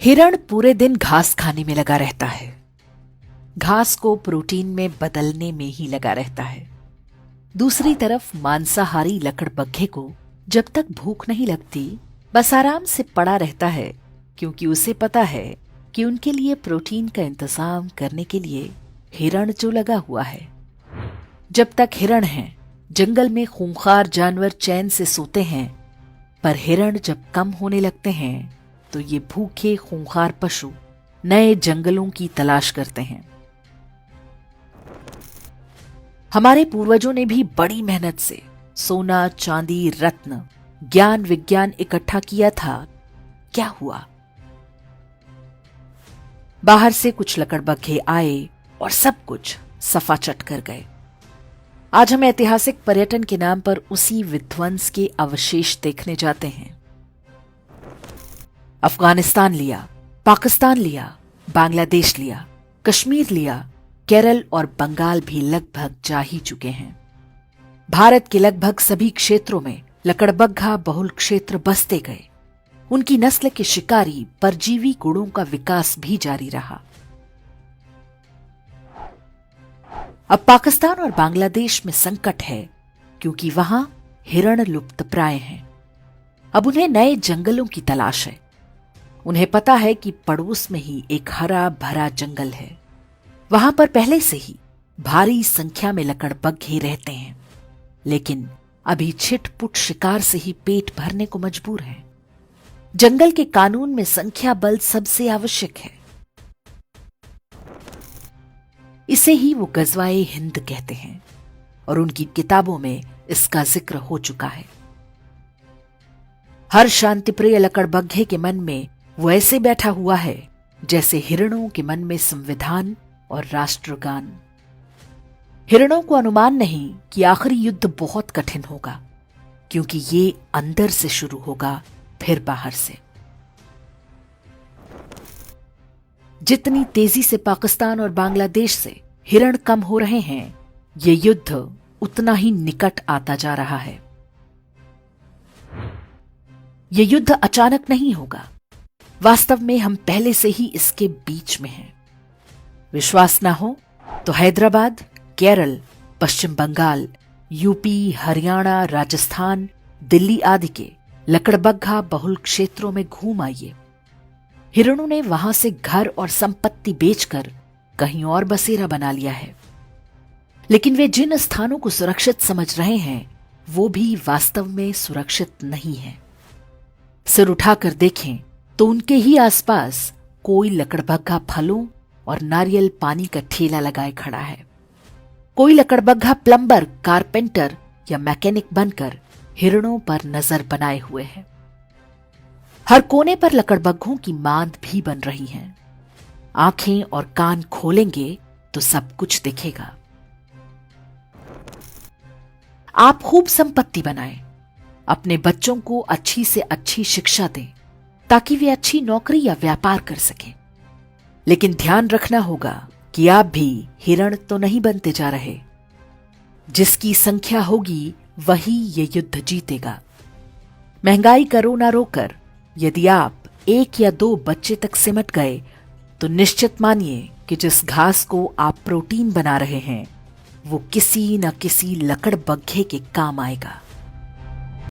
हिरण पूरे दिन घास खाने में लगा रहता है। घास को प्रोटीन में बदलने में ही लगा रहता है। दूसरी तरफ मांसाहारी लकड़बग्घे को जब तक भूख नहीं लगती बस आराम से पड़ा रहता है, क्योंकि उसे पता है कि उनके लिए प्रोटीन का इंतजाम करने के लिए हिरण जो लगा हुआ है। जब तक हिरण हैं, जंगल में खूंखार जानवर चैन से सोते हैं, पर हिरण जब कम होने लगते हैं तो ये भूखे खूंखार पशु नए जंगलों की तलाश करते हैं। हमारे पूर्वजों ने भी बड़ी मेहनत से सोना, चांदी, रत्न, ज्ञान, विज्ञान इकट्ठा किया था। क्या हुआ? बाहर से कुछ लकड़बग्घे आए और सब कुछ सफा चट कर गए। आज हम ऐतिहासिक पर्यटन के नाम पर उसी विध्वंस के अवशेष देखने जाते हैं। अफगानिस्तान लिया, पाकिस्तान लिया, बांग्लादेश लिया, कश्मीर लिया, केरल और बंगाल भी लगभग जा ही चुके हैं। भारत के लगभग सभी क्षेत्रों में लकड़बग्घा बहुल क्षेत्र बसते गए। उनकी नस्ल के शिकारी परजीवी गुणों का विकास भी जारी रहा। अब पाकिस्तान और बांग्लादेश में संकट है, क्योंकि वहां हिरण लुप्तप्राय हैं। अब उन्हें नए जंगलों की तलाश है। उन्हें पता है कि पड़ोस में ही एक हरा भरा जंगल है। वहां पर पहले से ही भारी संख्या में लकड़बग्घे रहते हैं, लेकिन अभी छिटपुट शिकार से ही पेट भरने को मजबूर हैं। जंगल के कानून में संख्या बल सबसे आवश्यक है। इसे ही वो गजवाए हिंद कहते हैं और उनकी किताबों में इसका जिक्र हो चुका है। हर शांतिप्रिय लकड़बग्घे के मन में वो ऐसे बैठा हुआ है जैसे हिरणों के मन में संविधान और राष्ट्रगान। हिरणों को अनुमान नहीं कि आखिरी युद्ध बहुत कठिन होगा, क्योंकि ये अंदर से शुरू होगा, फिर बाहर से। जितनी तेजी से पाकिस्तान और बांग्लादेश से हिरण कम हो रहे हैं, ये युद्ध उतना ही निकट आता जा रहा है। ये युद्ध अचानक नहीं होगा। वास्तव में हम पहले से ही इसके बीच में हैं। विश्वास ना हो तो हैदराबाद, केरल, पश्चिम बंगाल, यूपी, हरियाणा, राजस्थान, दिल्ली आदि के लकड़बग्घा बहुल क्षेत्रों में घूम आइए। हिरणों ने वहां से घर और संपत्ति बेचकर कहीं और बसेरा बना लिया है, लेकिन वे जिन स्थानों को सुरक्षित समझ रहे हैं वो भी वास्तव में सुरक्षित नहीं है। सिर उठाकर देखें तो उनके ही आसपास कोई लकड़बग्घा फलों और नारियल पानी का ठेला लगाए खड़ा है। कोई लकड़बग्घा प्लम्बर, कारपेंटर या मैकेनिक बनकर हिरणों पर नजर बनाए हुए है। हर कोने पर लकड़बग्घों की मांद भी बन रही है। आंखें और कान खोलेंगे तो सब कुछ दिखेगा। आप खूब संपत्ति बनाएं, अपने बच्चों को अच्छी से अच्छी शिक्षा दें, ताकि वे अच्छी नौकरी या व्यापार कर सकें। लेकिन ध्यान रखना होगा कि आप भी हिरण तो नहीं बनते जा रहे। जिसकी संख्या होगी वही ये युद्ध जीतेगा। महंगाई करो ना रोकर, यदि आप 1 या 2 बच्चे तक सिमट गए तो निश्चित मानिए कि जिस घास को आप प्रोटीन बना रहे हैं वो किसी न किसी लकड़बग्घे के काम आएगा।